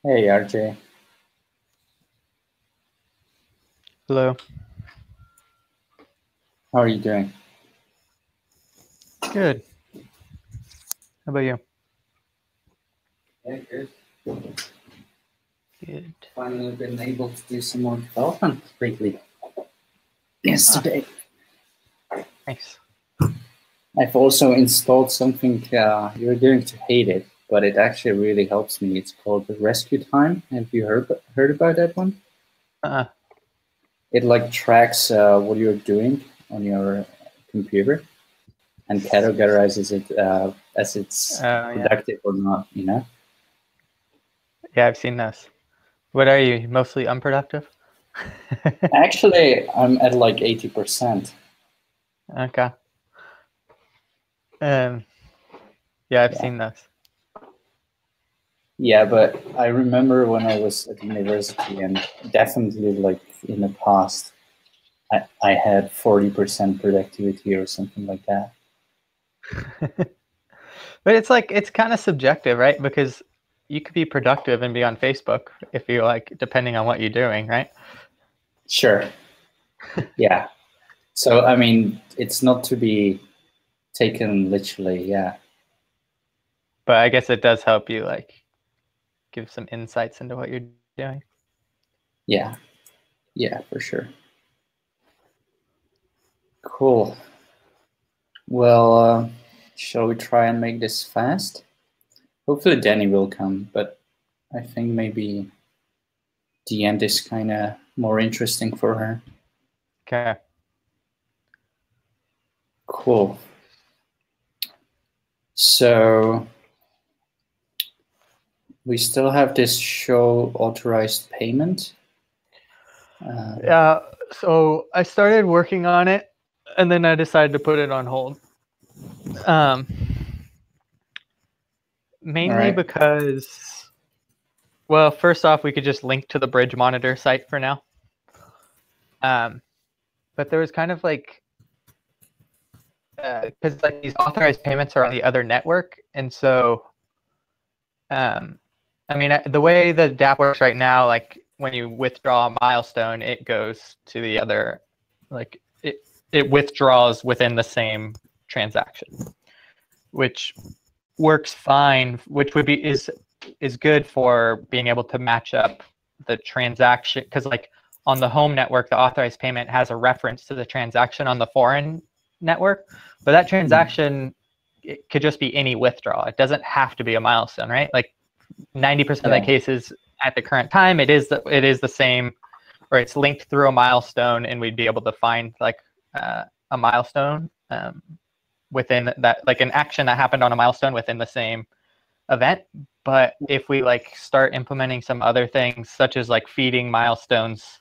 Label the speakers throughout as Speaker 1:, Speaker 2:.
Speaker 1: Hey, RJ.
Speaker 2: Hello.
Speaker 1: How are you doing?
Speaker 2: Good. How about you?
Speaker 1: Yeah, good.
Speaker 2: Good.
Speaker 1: Finally been able to do some more development lately.
Speaker 2: Ah,
Speaker 1: Yesterday.
Speaker 2: nice.
Speaker 1: I've also installed something, you're going to hate it, but it actually really helps me. It's called the Rescue Time. Have you heard about that one?
Speaker 2: Uh,
Speaker 1: It like tracks what you're doing on your computer and categorizes it as it's
Speaker 2: yeah.
Speaker 1: productive or not, you know?
Speaker 2: Yeah, I've seen this. What are you? Mostly unproductive?
Speaker 1: Actually, I'm at like 80%.
Speaker 2: Okay. Um, yeah, I've
Speaker 1: Yeah.
Speaker 2: seen this.
Speaker 1: Yeah, but I remember when I was at university and definitely like in the past, I had 40% productivity or something like that.
Speaker 2: But it's kind of subjective, right? Because you could be productive and be on Facebook if you like, depending on what you're doing, right?
Speaker 1: Sure. Yeah. So, I mean, it's not to be taken literally. Yeah.
Speaker 2: But I guess it does help you like give some insights into what you're doing.
Speaker 1: Yeah. Yeah, for sure. Cool. Well, shall we try and make this fast? Hopefully Danny will come, but I think maybe the end is kind of more interesting for her.
Speaker 2: Okay.
Speaker 1: Cool. So we still have this show authorized payment.
Speaker 2: Yeah. So I started working on it, and then I decided to put it on hold. Um,
Speaker 1: All
Speaker 2: Mainly
Speaker 1: right.
Speaker 2: because, well, first off, we could just link to the Bridge Monitor site for now. But there was kind of like, because like these authorized payments are on the other network, and so, I mean, the way the DApp works right now, like when you withdraw a milestone, it goes to the other, like it withdraws within the same transaction, which works fine, which would be is good for being able to match up the transaction, because like on the home network, the authorized payment has a reference to the transaction on the foreign network, but that transaction, it could just be any withdrawal. It doesn't have to be a milestone, right? Like 90% of the
Speaker 1: Yeah.
Speaker 2: cases at the current time, it is the same, or it's linked through a milestone, and we'd be able to find like a milestone within that, like an action that happened on a milestone within the same event. But if we like start implementing some other things, such as like feeding milestones,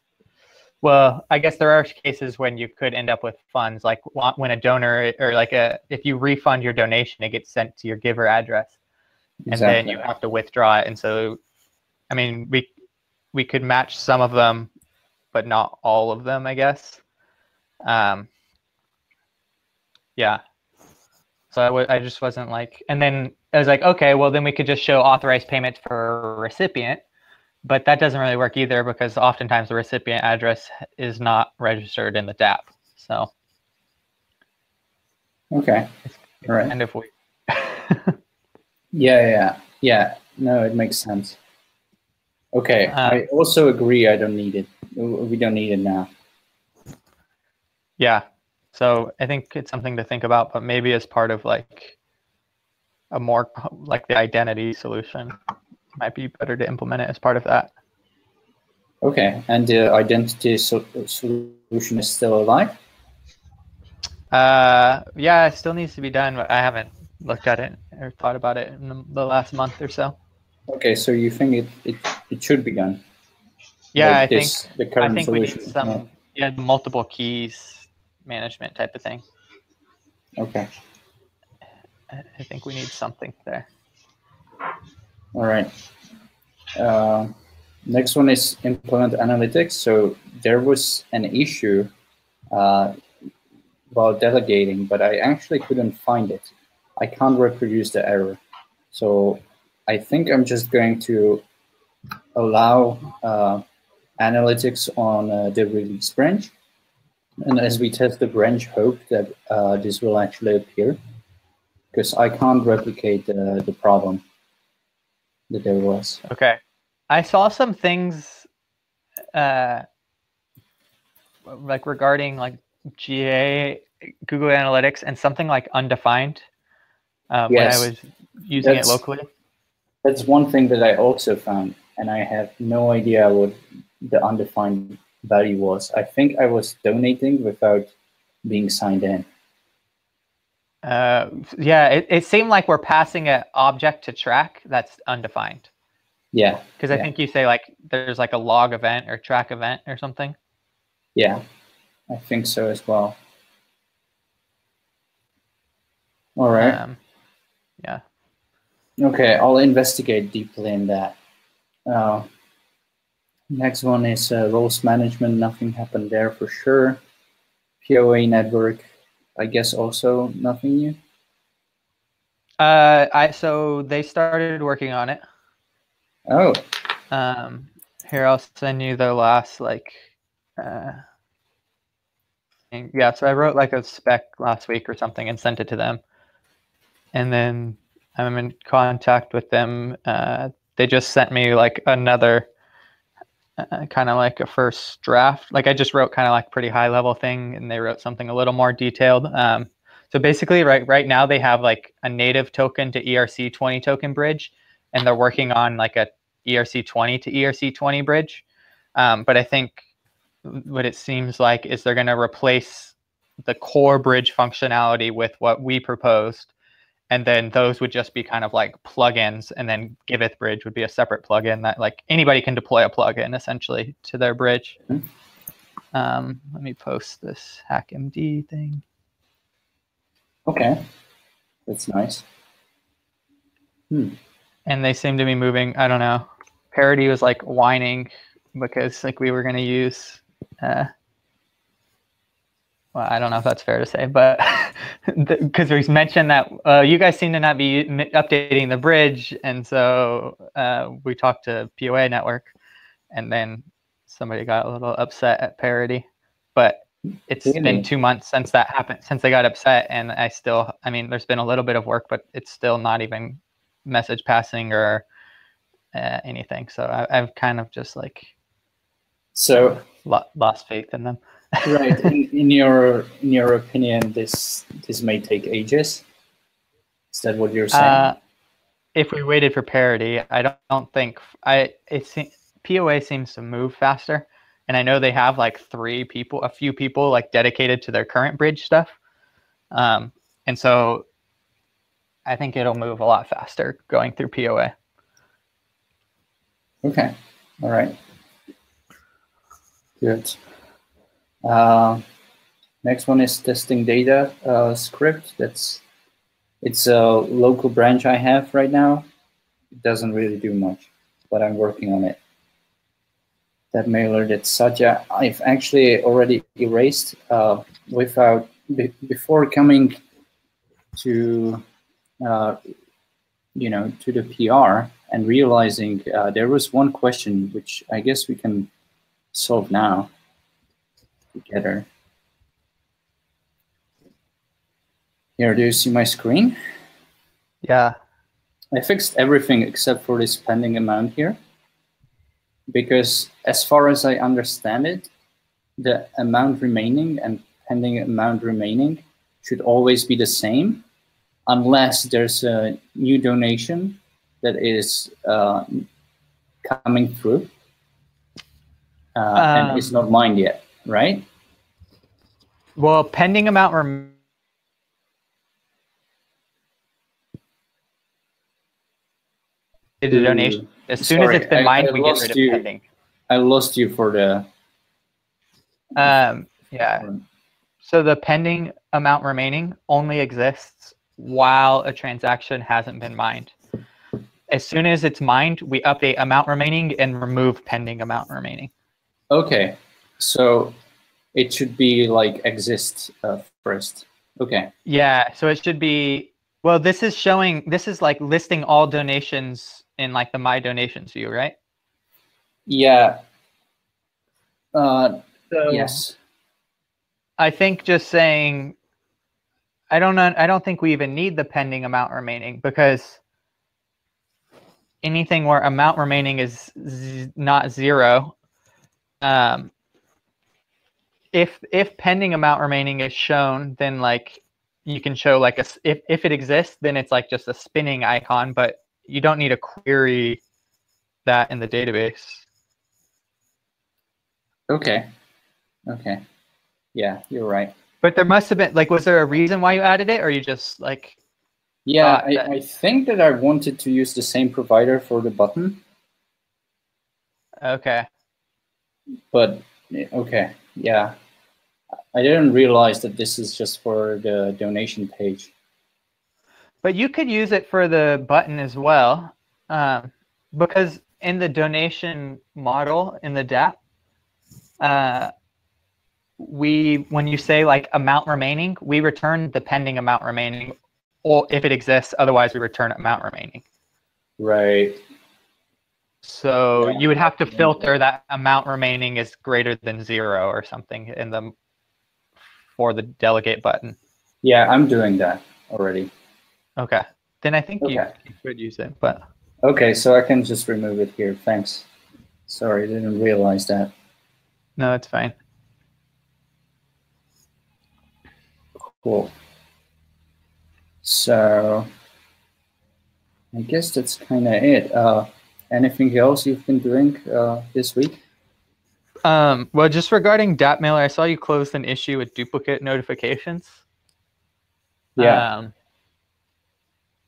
Speaker 2: well, I guess there are cases when you could end up with funds, like when a donor, or like if you refund your donation, it gets sent to your giver address, and then
Speaker 1: Exactly.
Speaker 2: you have to withdraw it. And so, I mean, we could match some of them, but not all of them, I guess. Um, yeah. So I just wasn't like, and then I was like, okay, well then we could just show authorized payments for a recipient, but that doesn't really work either, because oftentimes the recipient address is not registered in the DApp. So
Speaker 1: Okay.
Speaker 2: it's
Speaker 1: All right.
Speaker 2: kind of weird.
Speaker 1: Yeah. No, it makes sense. Okay. I also agree. I don't need it. We don't need it now.
Speaker 2: Yeah. So I think it's something to think about, but maybe as part of like a more like the identity solution, it might be better to implement it as part of that.
Speaker 1: Okay. And the identity solution is still alive?
Speaker 2: Yeah, it still needs to be done, but I haven't looked at it or thought about it in the last month or so.
Speaker 1: Okay. So you think it should be done?
Speaker 2: Yeah,
Speaker 1: Like the
Speaker 2: I
Speaker 1: current
Speaker 2: think we need
Speaker 1: solution is not.
Speaker 2: some, yeah, multiple keys management type of thing.
Speaker 1: Okay.
Speaker 2: I think we need something there.
Speaker 1: All right. Next one is implement analytics. So there was an issue uh, while delegating, but I actually couldn't find it. I can't reproduce the error. So I think I'm just going to allow analytics on the release branch. And as we test the branch, hope that this will actually appear, because I can't replicate the problem that there was.
Speaker 2: Okay. I saw some things like regarding like GA, Google Analytics, and something like undefined when I was using it locally.
Speaker 1: That's one thing that I also found, and I have no idea what the undefined value was. I think I was donating without being signed in.
Speaker 2: Yeah, it seemed like we're passing an object to track that's undefined.
Speaker 1: Yeah.
Speaker 2: Because I think you say like there's like a log event or track event or something.
Speaker 1: Yeah, I think so as well. All right.
Speaker 2: Yeah.
Speaker 1: Okay, I'll investigate deeply in that. Next one is roles management. Nothing happened there for sure. POA network, I guess also nothing new.
Speaker 2: So they started working on it.
Speaker 1: Oh.
Speaker 2: Here, I'll send you the last like. Yeah, so I wrote like a spec last week or something and sent it to them, and then I'm in contact with them. They just sent me like another kind of like a first draft. Like I just wrote kind of like pretty high level thing, and they wrote something a little more detailed. So basically, right now they have like a native token to ERC20 token bridge, and they're working on like a ERC20 to ERC20 bridge. But I think what it seems like is they're going to replace the core bridge functionality with what we proposed. And then those would just be kind of like plugins, and then Giveth Bridge would be a separate plugin that like anybody can deploy a plugin essentially to their bridge. Let me post this HackMD thing.
Speaker 1: Okay, that's nice.
Speaker 2: And they seem to be moving. I don't know. Parody was like whining because like we were going to use. Well, I don't know if that's fair to say, but because we mentioned that you guys seem to not be updating the bridge, and so we talked to POA network, and then somebody got a little upset at Parody. But it's been 2 months since that happened, since they got upset, and I mean, there's been a little bit of work, but it's still not even message passing or anything. So I've kind of just like lost faith in them.
Speaker 1: Right. In your opinion, this may take ages. Is that what you're saying?
Speaker 2: If we waited for Parody, I don't think POA seems to move faster, and I know they have like a few people like dedicated to their current bridge stuff, and so I think it'll move a lot faster going through POA.
Speaker 1: Okay. All right. Good. Next one is testing data script. It's a local branch I have right now. It doesn't really do much, but I'm working on it. That mailer that Satya, I've actually already erased before coming to to the PR and realizing there was one question which I guess we can solve now together. Here, do you see my screen?
Speaker 2: Yeah.
Speaker 1: I fixed everything except for this pending amount here, because as far as I understand it, the amount remaining and pending amount remaining should always be the same, unless there's a new donation that is coming through and is not mined yet, right?
Speaker 2: Well, pending amount the donation. As soon as it's been mined, we get rid of pending.
Speaker 1: I lost you for the.
Speaker 2: Yeah. So the pending amount remaining only exists while a transaction hasn't been mined. As soon as it's mined, we update amount remaining and remove pending amount remaining.
Speaker 1: Okay, so it should be like exist first. Okay.
Speaker 2: Yeah. So it should be. Well, this is like listing all donations in like the My Donations view, right?
Speaker 1: Yeah.
Speaker 2: So
Speaker 1: Yes.
Speaker 2: I think just saying, I don't think we even need the pending amount remaining, because anything where amount remaining is not zero, if pending amount remaining is shown, then like you can show like if it exists, then it's like just a spinning icon, but you don't need to query that in the database.
Speaker 1: Okay. Okay. Yeah, you're right.
Speaker 2: But there must have been, like, was there a reason why you added it, or you just like?
Speaker 1: Yeah, I think that I wanted to use the same provider for the button.
Speaker 2: Okay.
Speaker 1: But okay, yeah. I didn't realize that this is just for the donation page.
Speaker 2: But you could use it for the button as well, because in the donation model in the DApp, when you say like amount remaining, we return the pending amount remaining, or if it exists, otherwise we return amount remaining.
Speaker 1: Right.
Speaker 2: So
Speaker 1: Yeah.
Speaker 2: you would have to filter that amount remaining is greater than 0 or something for the delegate button.
Speaker 1: Yeah, I'm doing that already.
Speaker 2: Okay. Then I think you
Speaker 1: Okay.
Speaker 2: could use it, but
Speaker 1: Okay, so I can just remove it here. Thanks. Sorry, I didn't realize that.
Speaker 2: no, it's fine.
Speaker 1: Cool. So I guess that's kind of it. Anything else you've been doing this week?
Speaker 2: Well, just regarding DApp Mailer, I saw you closed an issue with duplicate notifications.
Speaker 1: Yeah.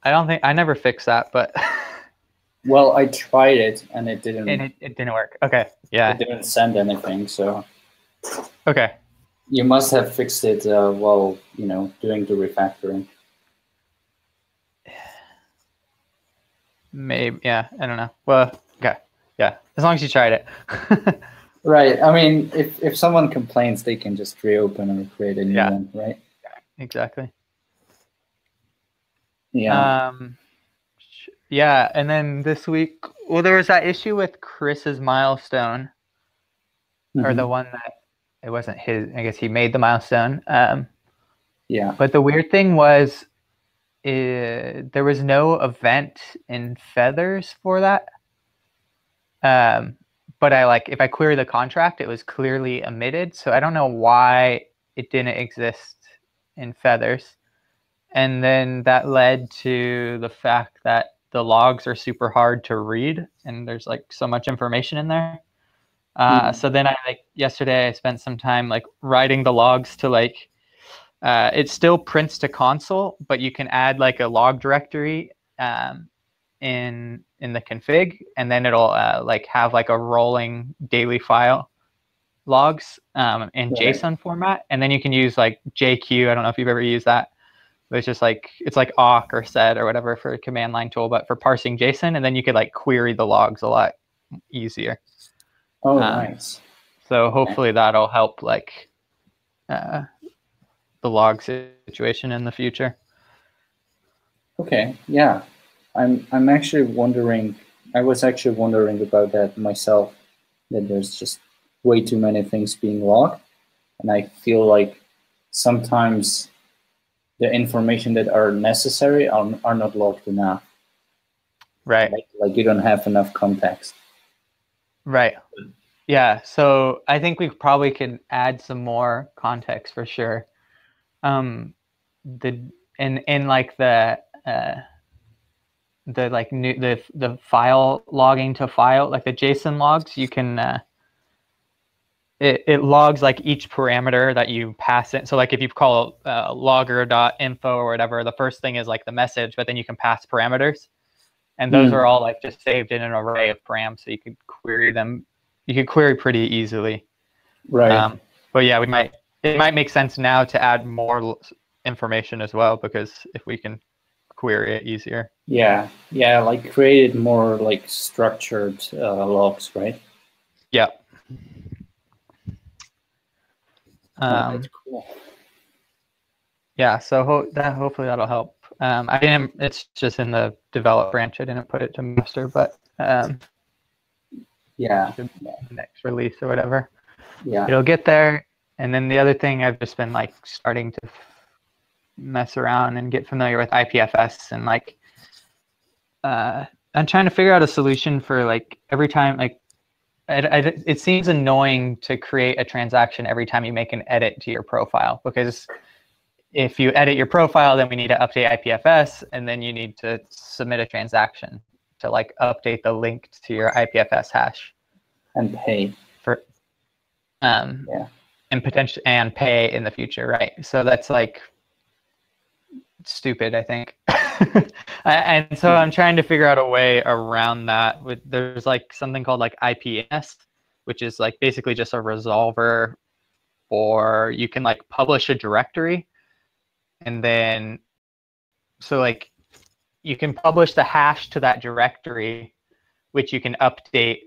Speaker 2: I never fixed that, but
Speaker 1: Well, I tried it and it didn't.
Speaker 2: and it didn't work. Okay. Yeah.
Speaker 1: It didn't send anything. So.
Speaker 2: Okay.
Speaker 1: You must have fixed it while doing the refactoring.
Speaker 2: Maybe. Yeah. I don't know. Well. Okay. Yeah. As long as you tried it.
Speaker 1: Right. I mean, if someone complains, they can just reopen or create a new one, right?
Speaker 2: Exactly.
Speaker 1: Yeah.
Speaker 2: Yeah, and then this week, well, there was that issue with Chris's milestone, or the one that it wasn't his. I guess he made the milestone.
Speaker 1: Yeah.
Speaker 2: But the weird thing was, there was no event in Feathers for that. But if I query the contract, it was clearly omitted. So I don't know why it didn't exist in Feathers. And then that led to the fact that the logs are super hard to read, and there's like so much information in there. So then yesterday I spent some time like writing the logs to it still prints to console, but you can add like a log directory in the config, and then it'll have like a rolling daily file logs in JSON format, and then you can use like JQ. I don't know if you've ever used that. But it's just like awk or sed or whatever for a command line tool, but for parsing JSON, and then you could like query the logs a lot easier.
Speaker 1: Oh, nice.
Speaker 2: So hopefully that'll help the log situation in the future.
Speaker 1: Okay. Yeah, I'm actually wondering. I was actually wondering about that myself. That there's just way too many things being logged, and I feel like sometimes the information that are necessary are not logged enough.
Speaker 2: Right.
Speaker 1: Like you don't have enough context.
Speaker 2: Right. Yeah. So I think we probably could add some more context for sure. In the file logging to file, like the JSON logs, you can it logs like each parameter that you pass in. So like if you call logger.info or whatever, the first thing is like the message, but then you can pass parameters, and those are all like just saved in an array of params, so you could query them. You could query pretty easily.
Speaker 1: Right.
Speaker 2: But yeah, it might make sense now to add more information as well, because if we can query it easier.
Speaker 1: Yeah, like created more like structured logs, right?
Speaker 2: Yeah.
Speaker 1: That's cool.
Speaker 2: Yeah, so hopefully that'll help. I didn't. It's just in the develop branch. I didn't put it to master, but
Speaker 1: Yeah.
Speaker 2: the next release or whatever.
Speaker 1: Yeah.
Speaker 2: It'll get there. And then the other thing I've just been like starting to mess around and get familiar with IPFS, and like I'm trying to figure out a solution for like every time like it seems annoying to create a transaction every time you make an edit to your profile, because if you edit your profile, then we need to update IPFS, and then you need to submit a transaction to like update the link to your IPFS hash
Speaker 1: And pay.
Speaker 2: for
Speaker 1: Yeah.
Speaker 2: and potentially and pay in the future, right? So that's like stupid, I think. And so I'm trying to figure out a way around that. There's like something called like IPNS, which is like basically just a resolver, or you can like publish a directory, and then so like you can publish the hash to that directory, which you can update,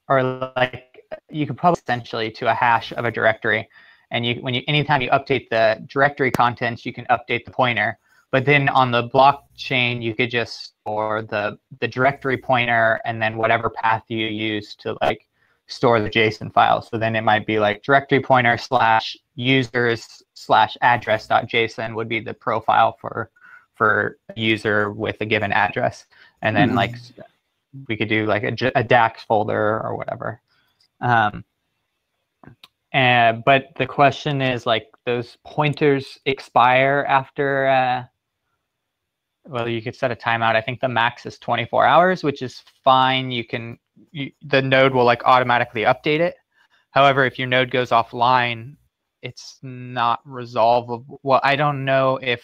Speaker 2: or like you can publish essentially to a hash of a directory, and anytime you update the directory contents, you can update the pointer. But then on the blockchain, you could just store the directory pointer and then whatever path you use to like store the JSON file. So then it might be like directory pointer / users / address.json would be the profile for a user with a given address. And then like we could do like a DAX folder or whatever. But the question is like those pointers expire after well, you could set a timeout. I think the max is 24 hours, which is fine. The node will like automatically update it. However, if your node goes offline, it's not resolvable. Well, I don't know if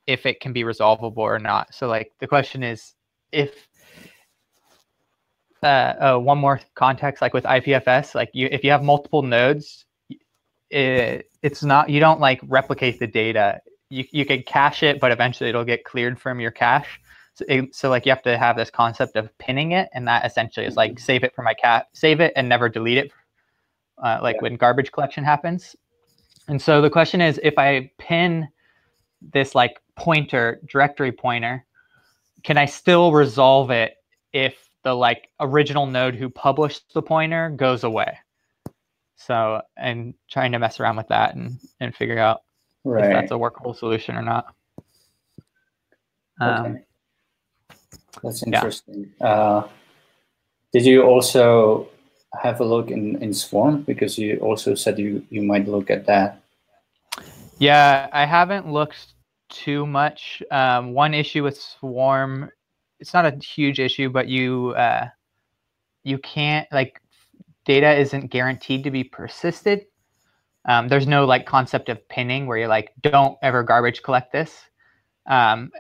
Speaker 2: it can be resolvable or not. So like the question is, if one more context, like with IPFS, like if you have multiple nodes, it's not, you don't like replicate the data. You could cache it, but eventually it'll get cleared from your cache. So like you have to have this concept of pinning it, and that essentially is like save it and never delete it, when garbage collection happens. And so the question is, if I pin this like directory pointer, can I still resolve it if the like original node who published the pointer goes away? So I'm trying to mess around with that and figure out if that's a workable solution or not.
Speaker 1: Okay. That's interesting. Yeah. Did you also have a look in Swarm? Because you also said you might look at that.
Speaker 2: Yeah, I haven't looked too much. One issue with Swarm, it's not a huge issue, but you can't, like, data isn't guaranteed to be persisted. There's no like concept of pinning where you're like, don't ever garbage collect this. And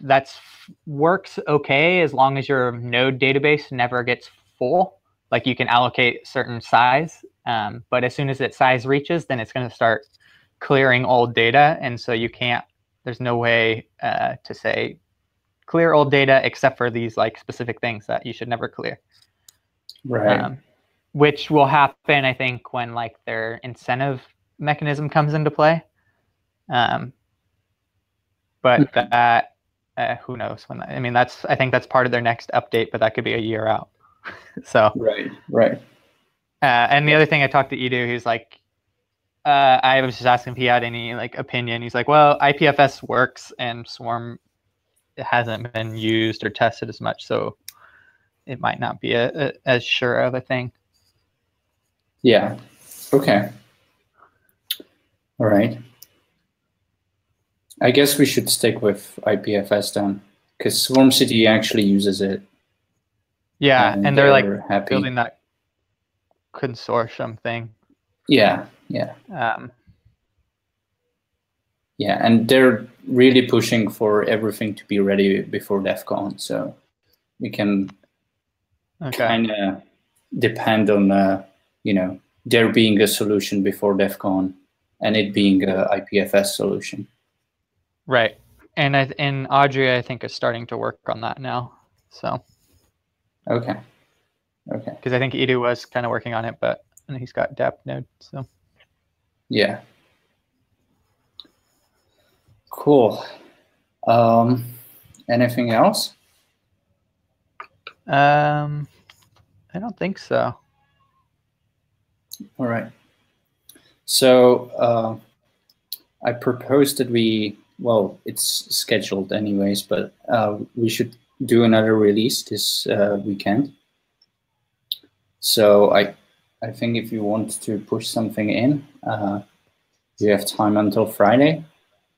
Speaker 2: that's works okay as long as your node database never gets full. Like you can allocate certain size, but as soon as its size reaches, then it's going to start clearing old data. And so you can't, there's no way to say clear old data except for these like specific things that you should never clear.
Speaker 1: Right.
Speaker 2: Which will happen, I think, when like their incentive mechanism comes into play. But that, who knows when that, I mean, I think that's part of their next update, but that could be a year out. So.
Speaker 1: Right.
Speaker 2: And the other thing, I talked to Edu, he's like, I was just asking if he had any like opinion. He's like, well, IPFS works and Swarm hasn't been used or tested as much, so it might not be as sure of a thing.
Speaker 1: Yeah. Okay. All right. I guess we should stick with IPFS then, because Swarm City actually uses it.
Speaker 2: Yeah, and they're like
Speaker 1: happy.
Speaker 2: building that consortium thing.
Speaker 1: Yeah. Yeah, and they're really pushing for everything to be ready before DEF CON, so we can kind of depend on there being a solution before DEF CON and it being a IPFS solution.
Speaker 2: Right, and Audrey, I think, is starting to work on that now. So.
Speaker 1: Okay.
Speaker 2: Because I think Edu was kind of working on it, but he's got DApp node. So.
Speaker 1: Yeah. Cool. Anything else?
Speaker 2: I don't think so.
Speaker 1: All right. So I proposed that well, it's scheduled anyways, but we should do another release this weekend. So I think if you want to push something in, you have time until Friday.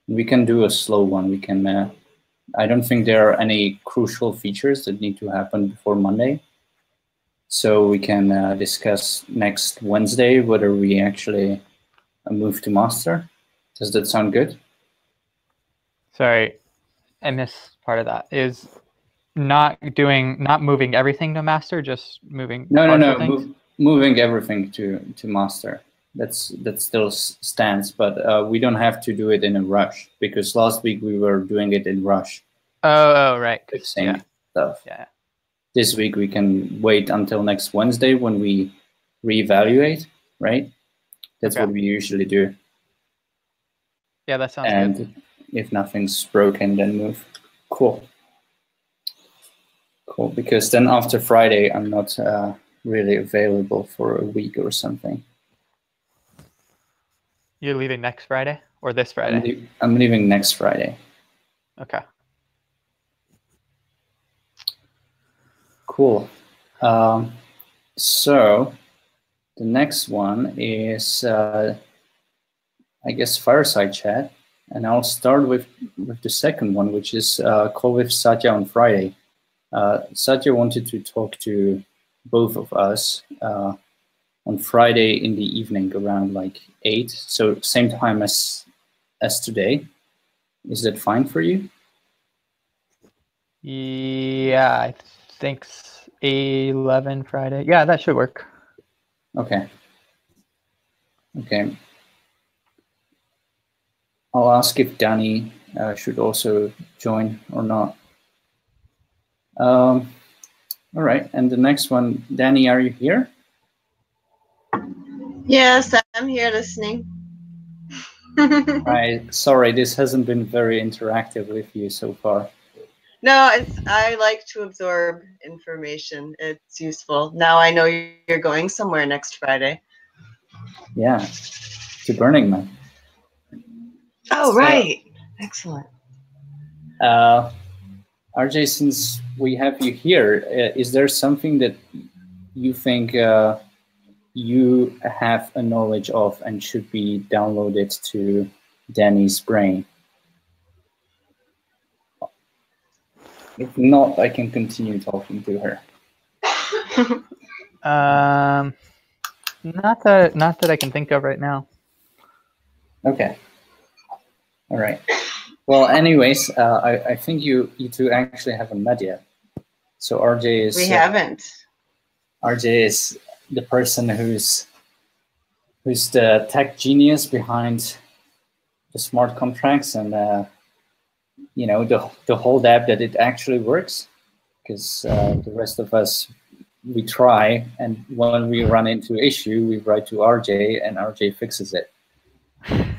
Speaker 1: We can do a slow one. We can. I don't think there are any crucial features that need to happen before Monday. So we can discuss next Wednesday whether we actually move to master. Does that sound good?
Speaker 2: Sorry, I missed part of that. Is not moving everything to master, just moving partial things?
Speaker 1: Moving everything to master. That still stands, but we don't have to do it in a rush, because last week we were doing it in rush.
Speaker 2: Oh, right.
Speaker 1: Fixing stuff.
Speaker 2: Yeah.
Speaker 1: This week we can wait until next Wednesday when we reevaluate, right? That's what we usually do.
Speaker 2: Yeah, that sounds good.
Speaker 1: And if nothing's broken, then move. Cool. Cool, because then after Friday, I'm not really available for a week or something.
Speaker 2: You're leaving next Friday or this Friday?
Speaker 1: I'm leaving next Friday.
Speaker 2: Okay.
Speaker 1: Cool. So the next one is, I guess, fireside chat. And I'll start with the second one, which is call with Satya on Friday. Satya wanted to talk to both of us on Friday in the evening around like 8, so same time as today. Is that fine for you?
Speaker 2: Yeah, I think 11 Friday. Yeah, that should work.
Speaker 1: Okay. Okay. I'll ask if Danny should also join or not. All right, and the next one, Danny, are you here?
Speaker 3: Yes, I'm here listening.
Speaker 1: Sorry, this hasn't been very interactive with you so far.
Speaker 3: No, I like to absorb information. It's useful. Now I know you're going somewhere next Friday.
Speaker 1: Yeah, to Burning Man.
Speaker 3: Oh, right. Excellent.
Speaker 1: RJ, since we have you here, is there something that you think you have a knowledge of and should be downloaded to Danny's brain? If not, I can continue talking to her.
Speaker 2: Not that I can think of right now.
Speaker 1: Okay. All right. Well, anyways, I think you two actually haven't met yet. So RJ is.
Speaker 3: We haven't.
Speaker 1: RJ is the person who's the tech genius behind the smart contracts and you know, the whole DApp that it actually works, because the rest of us, we try, and when we run into issue, we write to RJ and RJ fixes it.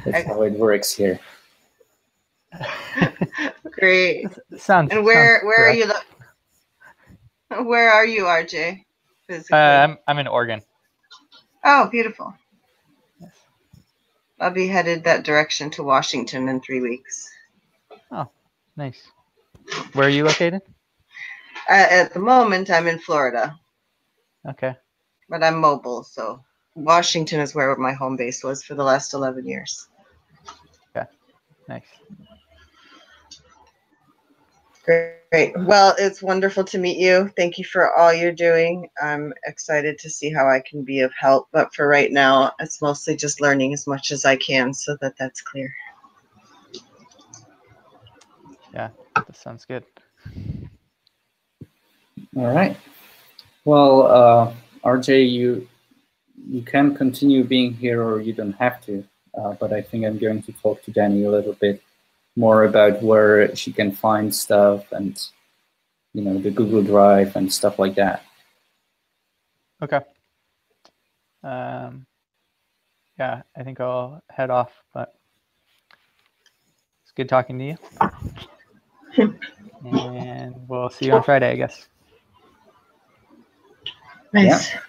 Speaker 1: That's how it works here.
Speaker 3: Great.
Speaker 2: Sounds.
Speaker 3: And where are you? Where are you, RJ? Physically?
Speaker 2: I'm in Oregon.
Speaker 3: Oh, beautiful.
Speaker 2: Yes.
Speaker 3: I'll be headed that direction to Washington in 3 weeks.
Speaker 2: Oh, nice. Where are you located?
Speaker 3: At the moment, I'm in Florida.
Speaker 2: Okay.
Speaker 3: But I'm mobile, so Washington is where my home base was for the last 11 years.
Speaker 2: Okay. Nice.
Speaker 3: Great. Well, it's wonderful to meet you. Thank you for all you're doing. I'm excited to see how I can be of help. But for right now, it's mostly just learning as much as I can so that that's clear.
Speaker 2: Yeah, that sounds good.
Speaker 1: All right. Well, RJ, you can continue being here, or you don't have to. But I think I'm going to talk to Danny a little bit more about where she can find stuff and, you know, the Google Drive and stuff like that.
Speaker 2: Okay. Yeah, I think I'll head off, but it's good talking to you. And we'll see you on Friday, I guess.
Speaker 3: Nice.
Speaker 1: Yeah.